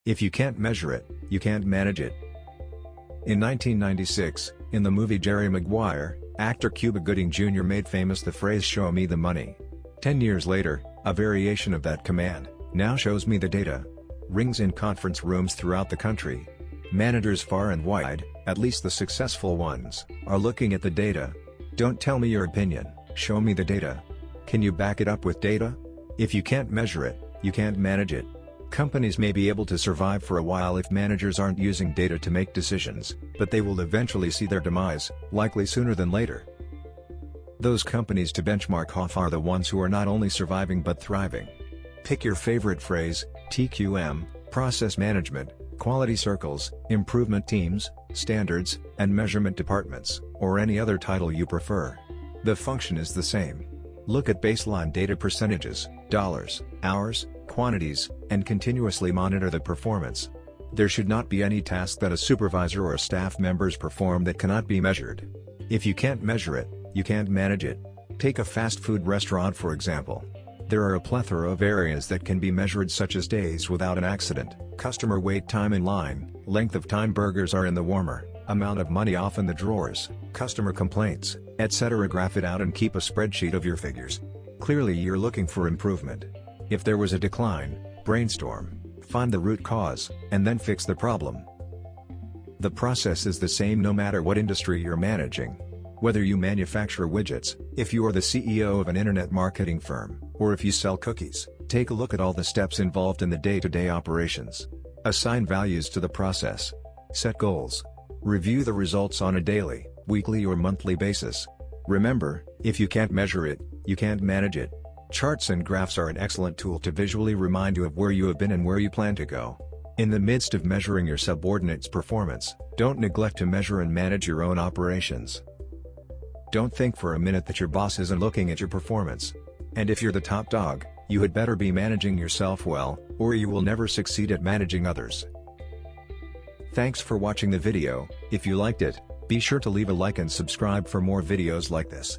If you can't measure it, you can't manage it. In 1996, in the movie Jerry Maguire, actor Cuba Gooding Jr. made famous the phrase "show me the money." 10 years later, a variation of that command, "now shows me the data," rings in conference rooms throughout the country. Managers far and wide, at least the successful ones, are looking at the data. Don't tell me your opinion, show me the data. Can you back it up with data? If you can't measure it, you can't manage it. Companies may be able to survive for a while if managers aren't using data to make decisions, but they will eventually see their demise, likely sooner than later. Those companies to benchmark off are the ones who are not only surviving but thriving. Pick your favorite phrase: TQM, process management, quality circles, improvement teams, standards, and measurement departments, or any other title you prefer. The function is the same. Look at baseline data percentages, dollars, hours, quantities, and continuously monitor the performance. There should not be any task that a supervisor or a staff members perform that cannot be measured. If you can't measure it, you can't manage it. Take a fast food restaurant for example. There are a plethora of areas that can be measured, such as days without an accident, customer wait time in line, length of time burgers are in the warmer, amount of money off in the drawers, customer complaints, etc. Graph it out and keep a spreadsheet of your figures. Clearly you're looking for improvement. If there was a decline, brainstorm, find the root cause, and then fix the problem. The process is the same no matter what industry you're managing. Whether you manufacture widgets, if you are the CEO of an internet marketing firm, or if you sell cookies, take a look at all the steps involved in the day-to-day operations. Assign values to the process. Set goals. Review the results on a daily, weekly or monthly basis. Remember, if you can't measure it, you can't manage it. Charts and graphs are an excellent tool to visually remind you of where you have been and where you plan to go. In the midst of measuring your subordinates' performance, don't neglect to measure and manage your own operations. Don't think for a minute that your boss isn't looking at your performance. And if you're the top dog, you had better be managing yourself well, or you will never succeed at managing others. Thanks for watching the video. If you liked it, be sure to leave a like and subscribe for more videos like this.